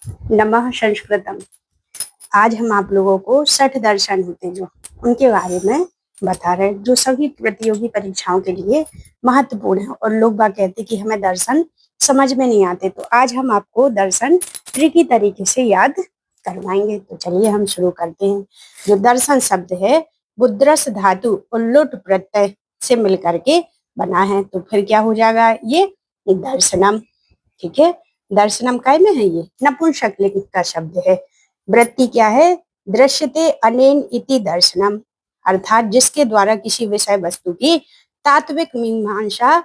नमः संस्कृतम। आज हम आप लोगों को 60 दर्शन होते जो उनके बारे में बता रहे हैं, जो सभी प्रतियोगी परीक्षाओं के लिए महत्वपूर्ण है। और लोग बाग कहते हैं कि हमें दर्शन समझ में नहीं आते, तो आज हम आपको दर्शन ट्रिकी तरीके से याद करवाएंगे। तो चलिए हम शुरू करते हैं। जो दर्शन शब्द है वो दृश्य धातु और लुट प्रत्यय से मिलकर के बना है, तो फिर क्या हो जाएगा, ये दर्शनम। ठीक है, दर्शनम काय में है, ये नपुंसकलिंग का शब्द है। वृत्ति क्या है, दृश्यते अनेन इति दर्शनम, अर्थात जिसके द्वारा किसी विषय वस्तु की तात्विक मीमांसा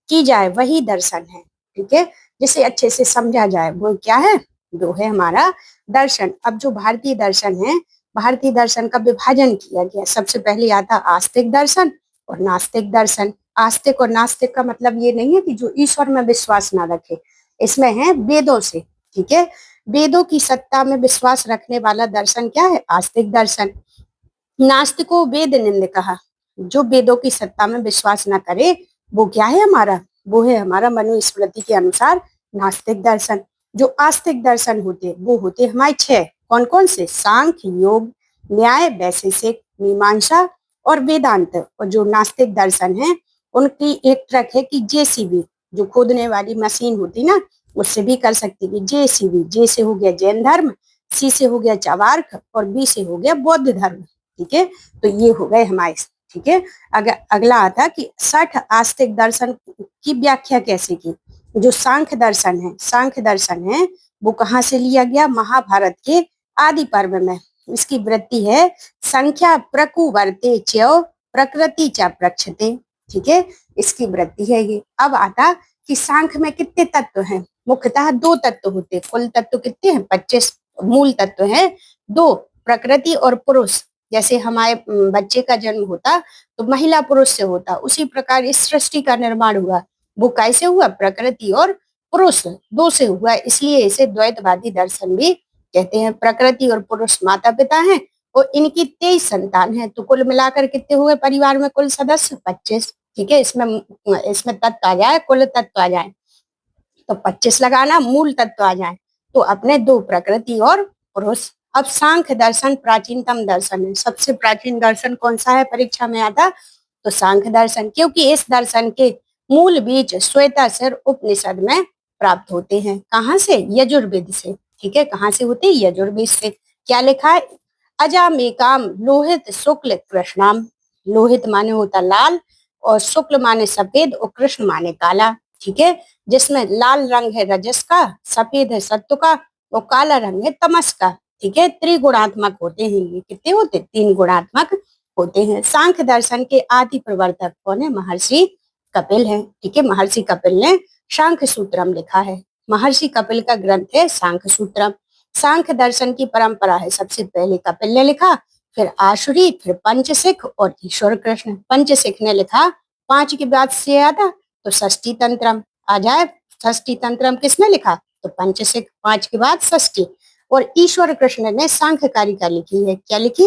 की जाए वही दर्शन है। ठीक है, जिसे अच्छे से समझा जाए वो क्या है, वो है हमारा दर्शन। अब जो भारतीय दर्शन है, भारतीय दर्शन का विभाजन किया गया। सबसे पहले आता आस्तिक दर्शन और नास्तिक दर्शन। आस्तिक और नास्तिक का मतलब ये नहीं है कि जो ईश्वर में विश्वास ना रखे, इसमें है वेदों से। ठीक है, वेदों की सत्ता में विश्वास रखने वाला दर्शन क्या है, आस्तिक दर्शन। नास्तिको वेद निंद कहा, जो वेदों की सत्ता में विश्वास न करे वो क्या है हमारा, वो है हमारा मनुस्मृति के अनुसार नास्तिक दर्शन। जो आस्तिक दर्शन होते वो होते हमारे 6, कौन कौन से, सांख्य, योग, न्याय, वैशेषिक, मीमांसा और वेदांत। और जो नास्तिक दर्शन है उनकी एक ट्रक है कि जेसीबी, जो खोदने वाली मशीन होती ना, उससे भी कर सकती है। जेसीबी, जे से हो गया जैन धर्म, सी से हो गया चवार्क और बी से हो गया बौद्ध धर्म। ठीक है, तो ये हो गए हमारे। ठीक है, अगला आता कि 60 आस्तिक दर्शन की व्याख्या कैसे की। जो सांख्य दर्शन है, सांख्य दर्शन है वो कहाँ से लिया गया, महाभारत के आदि पर्व में। इसकी वृत्ति है संख्या प्रकुवर्ते च प्रकृति च प्रक्षते। ठीक है, इसकी वृत्ति है ये। अब आता कि सांख्य में कितने तत्व हैं, मुख्यतः 2 तत्व होते हैं। कुल तत्व कितने हैं, 25 मूल तत्व हैं 2, प्रकृति और पुरुष। जैसे हमारे बच्चे का जन्म होता तो महिला पुरुष से होता, उसी प्रकार इस सृष्टि का निर्माण हुआ, वो कैसे हुआ, प्रकृति और पुरुष 2 से हुआ। इसलिए इसे द्वैतवादी दर्शन भी कहते हैं। प्रकृति और पुरुष माता पिता हैं और इनकी 23 संतान है, तो कुल मिलाकर कितने हुए परिवार में कुल सदस्य, 25। ठीक है, इसमें तत्व आ जाए, कुल तत्व आ जाए तो 25 लगाना, मूल तत्व आ जाए तो अपने 2, प्रकृति और पुरुष। अब सांख्य दर्शन प्राचीनतम दर्शन है। सबसे प्राचीन दर्शन कौन सा है, परीक्षा में आता तो सांख्य दर्शन, क्योंकि इस दर्शन के मूल बीज श्वेताश्वर उपनिषद में प्राप्त होते हैं। कहाँ से, यजुर्वेद से। ठीक है, कहाँ से होते हैं, यजुर्वेद से। क्या लिखा है, अजामेकाम लोहित शुक्ल कृष्णाम। लोहित माने होता लाल और शुक्ल माने सफेद और कृष्ण माने काला। ठीक है, जिसमें लाल रंग है रजस का, सफेद है सत्व का और काला रंग है तमस का। ठीक है, त्रिगुणात्मक होते हैं ये। कितने होते, 3 गुणात्मक होते हैं। सांख्य दर्शन के आदि प्रवर्तक कौन है, महर्षि कपिल है। ठीक है, महर्षि कपिल ने सांख्य सूत्रम लिखा है। महर्षि कपिल का ग्रंथ है सांख्य सूत्रम। सांख्य दर्शन की परंपरा है, सबसे पहले कपिल ने लिखा, फिर आसुरी, फिर पंचसिख और ईश्वर कृष्ण। पंचसिख ने लिखा, 5 के बाद से आता तो षष्ठी तंत्रम आ जाए। षष्ठी तंत्रम किसने लिखा, तो पंचसिख, 5 के बाद षष्ठी। और ईश्वर कृष्ण ने सांख्य कारिका लिखी है। क्या लिखी,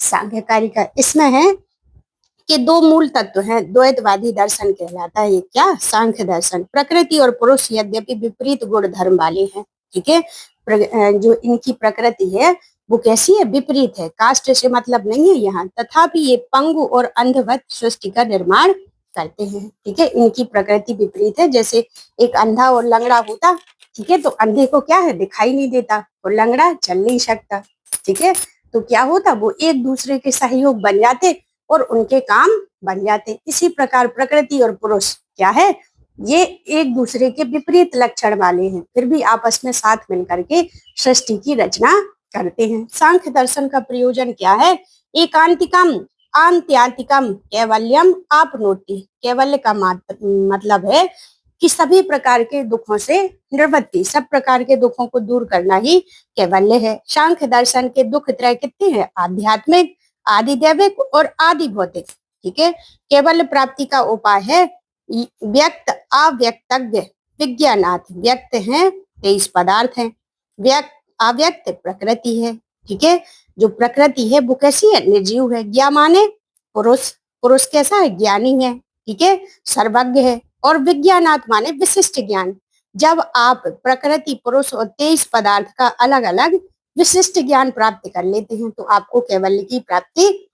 सांख्य कारिका। इसमें है कि 2 मूल तत्व हैं, द्वैतवादी दर्शन कहलाता है ये। क्या, सांख्य दर्शन। प्रकृति और पुरुष यद्यपि विपरीत गुण धर्म वाले हैं। ठीक है, जो इनकी प्रकृति है वो कैसी है, विपरीत है। कास्ट से मतलब नहीं है यहाँ, तथापि ये पंगु और अंधवत सृष्टि का निर्माण करते हैं। ठीक है, इनकी प्रकृति विपरीत है। जैसे एक अंधा और लंगड़ा होता, ठीक है, तो अंधे को क्या है, दिखाई नहीं देता और लंगड़ा चल नहीं सकता। ठीक है, तो क्या होता, वो एक दूसरे के सहयोग बन जाते और उनके काम बन जाते। इसी प्रकार प्रकृति और पुरुष क्या है, ये एक दूसरे के विपरीत लक्षण वाले हैं, फिर भी आपस में साथ मिलकर के सृष्टि की रचना करते हैं। सांख्य दर्शन का प्रयोजन क्या है, एकांतिकम आंत्यातिकम कैवल्यम आपनोति। कैवल्य का मतलब है कि सभी प्रकार के दुखों से निवृत्ति, सब प्रकार के दुखों को दूर करना ही कैवल्य है। सांख्य दर्शन के दुख त्रय कितने हैं, आध्यात्मिक, आदि दैविक और आदि भौतिक। ठीक है, केवल प्राप्ति का उपाय है व्यक्त अव्यक्तज्ञ विज्ञानार्थ। व्यक्त है 23 पदार्थ हैं, व्यक्त अव्यक्त प्रकृति है। ठीक है, जो प्रकृति है वो कैसी है, निर्जीव है। ज्ञा माने पुरुष, पुरुष कैसा है, ज्ञानी है। ठीक है, सर्वज्ञ है। और विज्ञानात् माने विशिष्ट ज्ञान। जब आप प्रकृति, पुरुष और 23 पदार्थ का अलग अलग विशिष्ट ज्ञान प्राप्त कर लेते हैं तो आपको कैवल्य की प्राप्ति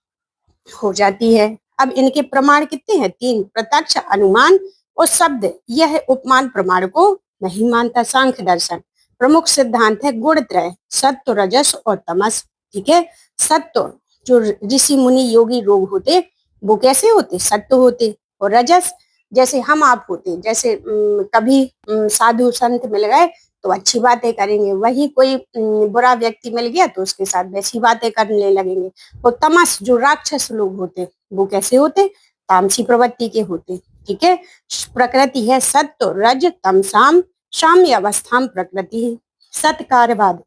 हो जाती है। अब इनके प्रमाण कितने हैं? 3, प्रत्यक्ष, अनुमान और शब्द। यह उपमान प्रमाण को नहीं मानता। सांख्य दर्शन प्रमुख सिद्धांत है गुणत्रय, सत्व, रजस और तमस। ठीक है, सत्व जो ऋषि मुनि योगी लोग होते वो कैसे होते? सत्व होते। और रजस जैसे हम आप होते, जैसे कभी साधु संत मिल गए तो अच्छी बातें करेंगे, वही कोई बुरा व्यक्ति मिल गया तो उसके साथ वैसी बातें करने लगेंगे। और तमस जो राक्षस लोग होते वो कैसे होते? तामसी प्रवृत्ति के होते। ठीक है, प्रकृति है सत्व, रज, तमसाम, साम्य अवस्थाम प्रकृति। सत्कार्यवाद,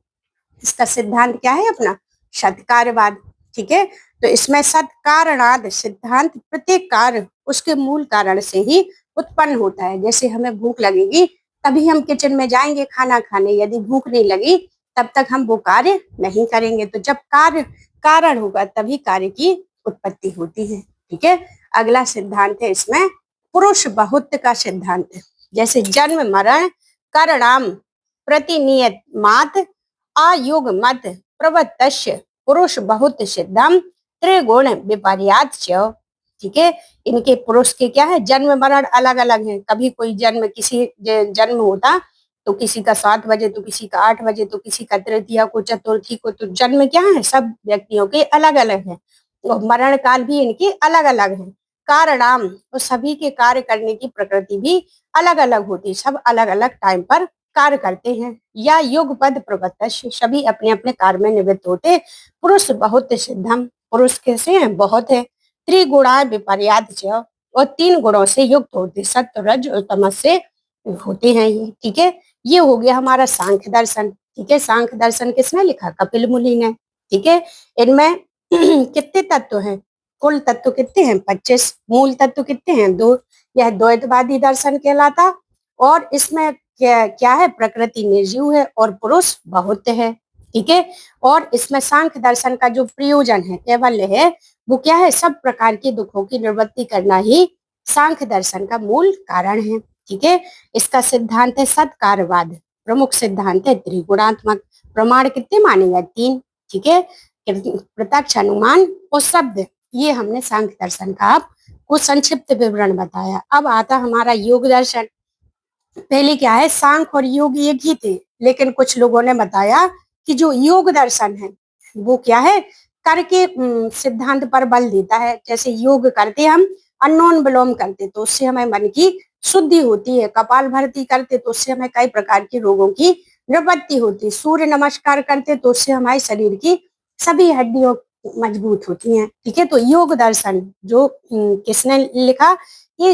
इसका सिद्धांत क्या है अपना? सत्कार्यवाद। ठीक है, तो इसमें सत्कारणाद सिद्धांत, प्रत्येक कार्य उसके मूल कारण से ही उत्पन्न होता है। जैसे हमें भूख लगेगी तभी हम किचन में जाएंगे खाना खाने, यदि भूख नहीं लगी तब तक हम वो कार्य नहीं करेंगे। तो जब कार्य कारण होगा तभी कार्य की उत्पत्ति होती है। ठीक है, अगला सिद्धांत है इसमें पुरुष बहुत का सिद्धांत। जैसे जन्म, मरण, करणाम, प्रतिनियत मात, आयुग मत, प्रवतस्य, पुरुष बहुत सिद्धम, त्रिगुण विपर्यात। ठीक है, इनके पुरुष के क्या है? जन्म मरण अलग अलग है। कभी कोई जन्म, किसी जन्म होता तो किसी का 7 बजे, तो किसी का 8 बजे, तो किसी का तृतीया को, चतुर्थी को। तो जन्म क्या है? सब व्यक्तियों के अलग अलग है। तो मरण काल भी इनके अलग अलग है। कारणाम, और सभी के कार्य करने की प्रकृति भी अलग अलग होती है। सब अलग अलग टाइम पर कार्य करते हैं। या युगपद प्रवतस्य, सभी अपने अपने कार्य में निवृत्त होते। पुरुष बहुत सिद्धम, पुरुष कैसे हैं? बहुत है। त्रिगुणा विपर्यात, और 3 गुणों से युक्त होते, सत्व, रज और तमस से होते हैं ये। ठीक है, ये हो गया हमारा सांख्य दर्शन। ठीक है, सांख्य दर्शन किसने लिखा? कपिल मुनि ने। ठीक है, इनमें कितने तत्व हैं? कुल तत्व कितने हैं? 25। मूल तत्व कितने हैं? 2। यह द्वैतवादी दर्शन कहलाता। और इसमें क्या है? प्रकृति निर्जीव है और पुरुष बहुत है। ठीक है, और इसमें सांख्य दर्शन का जो प्रयोजन है, कैवल्य है, वो क्या है? सब प्रकार के दुखों की निवृत्ति करना ही सांख्य दर्शन का मूल कारण है। ठीक है, इसका सिद्धांत है सत्कारवाद। प्रमुख सिद्धांत है त्रिगुणात्मक। प्रमाण कितने माने गए? 3। ठीक है, प्रत्यक्ष, अनुमान और शब्द। ये हमने सांख्य दर्शन का आपको संक्षिप्त विवरण बताया। अब आता हमारा योग दर्शन। पहले क्या है? सांख्य और योग एक ही थे, लेकिन कुछ लोगों ने बताया कि जो योग दर्शन है वो क्या है? कर के सिद्धांत पर बल देता है। जैसे योग करते हम, अनुलोम विलोम करते तो उससे हमें मन की शुद्धि होती है। कपाल भारती करते तो उससे हमें कई प्रकार के रोगों की निवृत्ति होती है। सूर्य नमस्कार करते तो उससे हमारे शरीर की सभी हड्डियों मजबूत होती हैं। ठीक है, तो योग दर्शन जो किसने लिखा? ये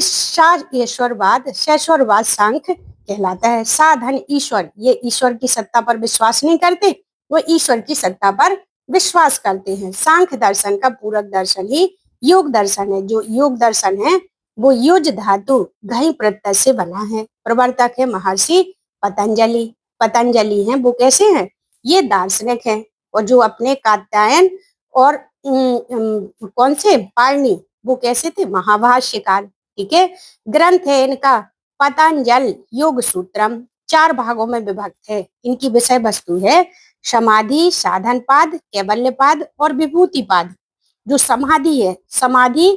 ईश्वरवाद, शैश्वरवाद सांख्य कहलाता है। साधन ईश्वर, ये ईश्वर की सत्ता पर विश्वास नहीं करते, वो ईश्वर की सत्ता पर विश्वास करते हैं। सांख्य दर्शन का पूरक दर्शन ही योग दर्शन है। जो योग दर्शन है वो युज धातु घई प्रत्यय से बना है। प्रवर्तक है महर्षि पतंजलि। पतंजलि हैं वो कैसे हैं? ये दार्शनिक हैं। और जो अपने कात्यायन और कौन से पाणिनि, वो कैसे थे? महाभाष्यकार। ठीक है, ग्रंथ है इनका पतंजल योग सूत्रम। 4 भागों में विभक्त है। इनकी विषय वस्तु है समाधि, साधन पाद, कैवल्य पाद और विभूति पाद। जो समाधि है, समाधि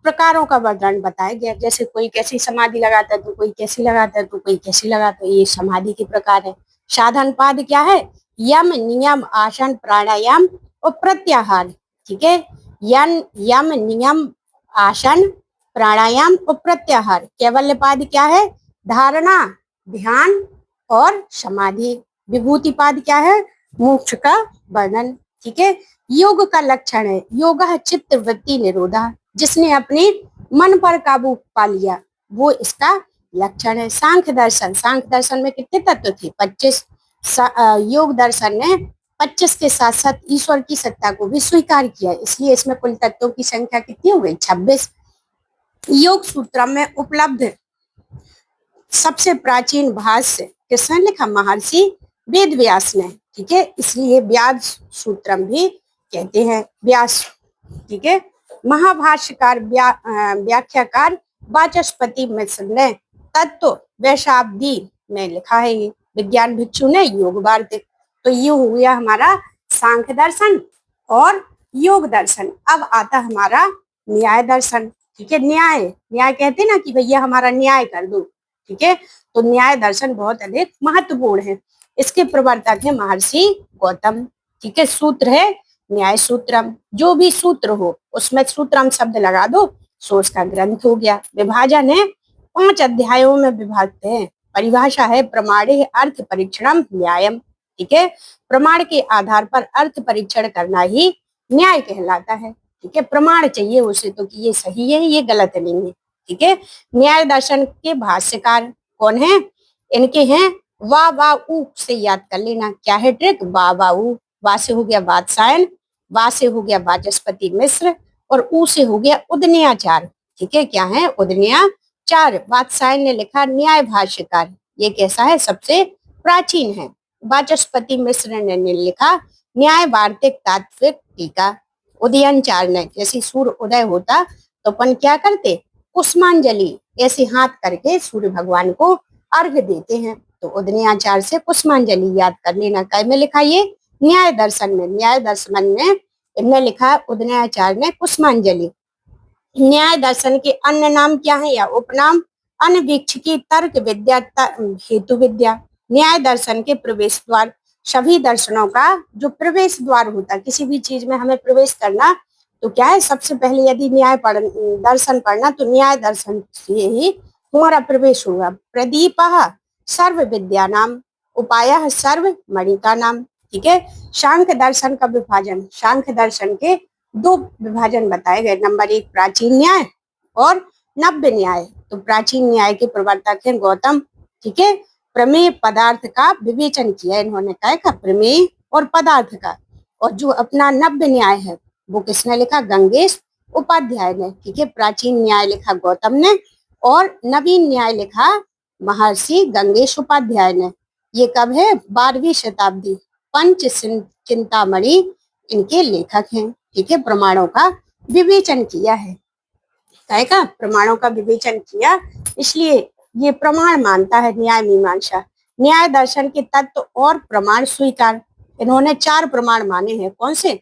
प्रकारों का वर्णन बताया गया। जैसे कोई कैसी समाधि लगाता है तो कोई कैसी लगाता है तो कोई कैसी लगाता है, ये समाधि के प्रकार है। साधन पाद क्या है? यम, नियम, आसन, प्राणायाम और प्रत्याहार। ठीक है, यम, नियम, आसन, प्राणायाम और प्रत्याहार। कैवल्य पाद क्या है? धारणा, ध्यान और समाधि। विभूति पाद क्या है? मोक्ष का वर्णन। ठीक है, योग का लक्षण है योग चित्त वृत्ति निरोधा। जिसने अपने मन पर काबू पा लिया वो इसका लक्षण है। सांख्य दर्शन, सांख्य दर्शन में कितने तत्व थे? 25। योग दर्शन ने 25 के साथ साथ ईश्वर की सत्ता को भी स्वीकार किया, इसलिए इसमें कुल तत्वों की संख्या कितनी हो गई? 26। योग सूत्र में उपलब्ध सबसे प्राचीन भाष्य किसने लिखा? महर्षि वेद व्यास ने। ठीक है, इसलिए व्यास सूत्रम भी कहते हैं, व्यास। ठीक है, महाभाष्यकार व्याख्याकार वाचस्पति मिश्र ने तत्व वैशाब्दी में लिखा है ये विज्ञान भिक्षु ने योग वार्तिक। तो ये हो गया हमारा सांख्य दर्शन और योग दर्शन। अब आता हमारा न्याय दर्शन। ठीक है, न्याय न्याय कहते हैं ना कि भैया हमारा न्याय कर दो। ठीक है, तो न्याय दर्शन बहुत अधिक महत्वपूर्ण है। इसके प्रवर्तक है महर्षि गौतम। ठीक है, सूत्र है न्याय सूत्रम। जो भी सूत्र हो उसमें सूत्रम शब्द लगा दो, सो उसका ग्रंथ हो गया। विभाजन है 5 अध्यायों में विभाजित है। परिभाषा है प्रमाणे अर्थ परीक्षणम न्यायम। ठीक है, प्रमाण के आधार पर अर्थ परीक्षण करना ही न्याय कहलाता है। ठीक है, प्रमाण चाहिए उसे तो कि ये सही है ये गलत नहीं है। ठीक है, न्याय दर्शन के भाष्यकार कौन है? इनके हैं वा वा ऊ से याद कर लेना। क्या है ट्रिक? वा वा ऊ। वा से हो गया वात्सायन, वा से हो गया वाचस्पति मिश्र और ऊ से हो गया उदयनाचार्य। ठीक है, क्या है? उदयनाचार्य। वात्सायन ने लिखा न्याय भाष्यकार, ये कैसा है? सबसे प्राचीन है। वाचस्पति मिश्र ने लिखा न्याय वार्तिक तात्विक टीका। उदयनाचार्य ने, जैसे सूर्य उदय होता तो अपन क्या करते? कुसुमांजलि ऐसे हाथ करके सूर्य भगवान को अर्घ देते हैं। तो उदयनाचार्य से कुसुमांजलि याद कर लेना। काय में लिखा? ये न्याय दर्शन में। न्याय दर्शन में इनने लिखा उदयनाचार्य ने कुसुमांजलि। न्याय दर्शन के अन्य नाम क्या है या उपनाम? अनवीक्षिकी तर्क विद्या हेतु विद्या। न्याय दर्शन के प्रवेश द्वार। सभी दर्शनों का जो प्रवेश द्वार होता है, किसी भी चीज में हमें प्रवेश करना तो क्या है? सबसे पहले यदि दर्शन पढ़ना तो न्याय दर्शन से ही हमारा प्रवेश होगा। प्रदीप सर्व विद्या नाम, उपाय सर्व मणि का नाम। ठीक है, सांख्य दर्शन का विभाजन। सांख्य दर्शन के 2 विभाजन बताए गए। नंबर 1 प्राचीन न्याय और नव्य न्याय। तो प्राचीन न्याय के प्रवर्तक हैं गौतम। ठीक है, प्रमेय पदार्थ का विवेचन किया इन्होंने। काय का? प्रमेय और पदार्थ का। और जो अपना नव्य न्याय है वो किसने लिखा? गंगेश उपाध्याय ने। ठीक है, प्राचीन न्याय लिखा गौतम ने और नवीन न्याय लिखा महर्षि गंगेश उपाध्याय ने। ये कब है? 12वीं शताब्दी। पंच चिंतामणि इनके लेखक हैं। ठीक है, प्रमाणों का विवेचन किया है। काय का? प्रमाणों का विवेचन किया, इसलिए ये प्रमाण मानता है न्याय मीमांसा। न्याय दर्शन के तत्व और प्रमाण स्वीकार। इन्होंने 4 प्रमाण माने हैं। कौन से?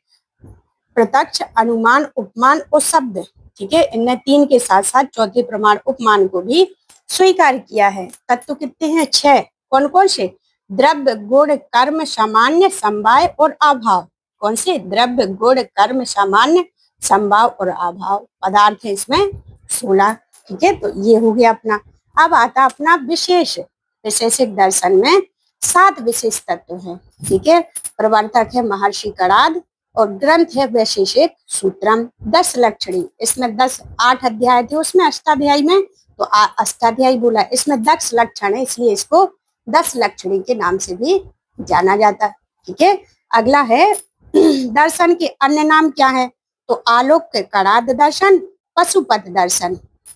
प्रत्यक्ष, अनुमान, उपमान और शब्द। ठीक है, इनने 3 के साथ साथ चौथे प्रमाण उपमान को भी स्वीकार किया है। तत्व कितने हैं? 6। कौन कौन से? द्रव्य, गुण, कर्म, सामान्य, समवाय और अभाव। कौन से? द्रव्य, गुण, कर्म, सामान्य, समभाव और अभाव। पदार्थ है इसमें 16। ठीक है, तो ये हो गया अपना। अब आता अपना विशेष। वैशेषिक दर्शन में 7 विशेष तत्व हैं। ठीक है, प्रवर्तक है महर्षि कणाद और ग्रंथ है वैशेषिक सूत्रम। 10 लक्षणी। इसमें 8 अध्याय थे, उसमें अष्टाध्यायी में तो अष्टाध्यायी बोला। इसमें 10 लक्षण है, इसलिए इसको 10 लक्षणी के नाम से भी जाना जाता है। ठीक है, अगला है दर्शन के अन्य नाम क्या है? तो आलोक कणाद दर्शन, पशुपत दर्शन।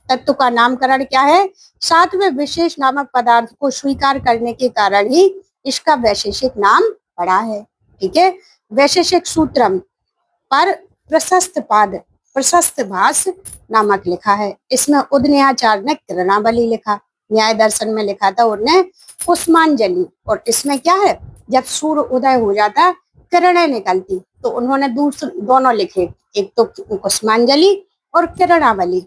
तत्व का नामकरण क्या है? 7वें विशेष नामक पदार्थ को स्वीकार करने के कारण ही इसका वैशेषिक नाम पड़ा है। ठीक है, वैशेषिक सूत्रम पर प्रशस्त भाष्य नामक लिखा है। इसमें उदयनाचार्य ने किरणावली लिखा। न्याय दर्शन में लिखा था उन्होंने कुसुमांजलि। और इसमें क्या है? जब सूर्य उदय हो जाता किरणें निकलती तो उन्होंने दोनों लिखे, एक तो कुसुमांजलि और किरणावली।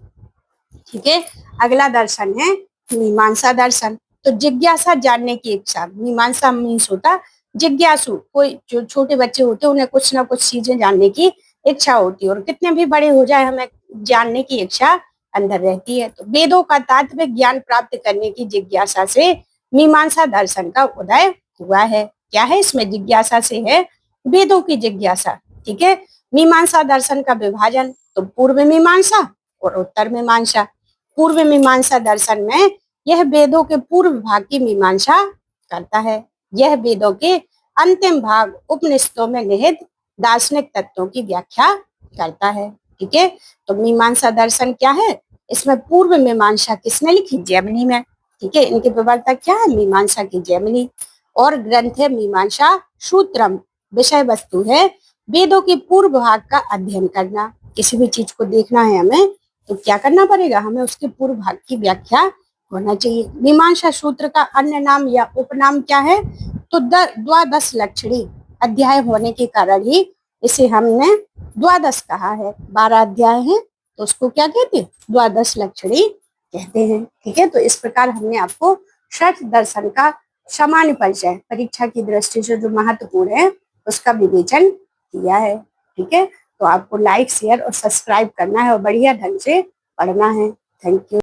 ठीक है, अगला दर्शन है मीमांसा दर्शन। तो जिज्ञासा, जानने की इच्छा। मीमांसा मीन्स होता जिज्ञासु। कोई जो छोटे बच्चे होते हैं उन्हें कुछ ना कुछ चीजें जानने की इच्छा होती है और कितने भी बड़े हो जाए हमें जानने की इच्छा अंदर रहती है। तो वेदों का तात्विक ज्ञान प्राप्त करने की जिज्ञासा से मीमांसा दर्शन का उदय हुआ है। क्या है इसमें? जिज्ञासा से है वेदों की जिज्ञासा। ठीक है, मीमांसा दर्शन का विभाजन। तो पूर्व मीमांसा और उत्तर मीमांसा। पूर्व मीमांसा दर्शन में यह वेदों के पूर्व भाग की मीमांसा करता है। यह वेदों के अंतिम भाग उपनिषदों में निहित दार्शनिक तत्वों की व्याख्या करता है। ठीक है, तो मीमांसा दर्शन क्या है? इसमें पूर्व मीमांसा किसने लिखी? जैमिनी में। ठीक है, इनके प्रवर्तक क्या है? मीमांसा की जैमिनी। और ग्रंथ है मीमांसा सूत्रम। विषय वस्तु है वेदों के पूर्व भाग का अध्ययन करना। किसी भी चीज को देखना है हमें तो क्या करना पड़ेगा? हमें उसके पूर्व भाग की व्याख्या होना चाहिए। मीमांसा सूत्र का अन्य नाम या उपनाम क्या है? तो द्वादश लक्षणी अध्याय होने के कारण ही इसे हमने द्वादश कहा है। 12 अध्याय हैं तो उसको क्या कहते हैं? द्वादश लक्षणी कहते हैं। ठीक है, तो इस प्रकार हमने आपको षठ दर्शन का सामान्य परिचय परीक्षा की दृष्टि से जो महत्वपूर्ण है उसका विवेचन किया है। ठीक है, तो आपको लाइक शेयर और सब्सक्राइब करना है और बढ़िया ढंग से पढ़ना है। Thank you.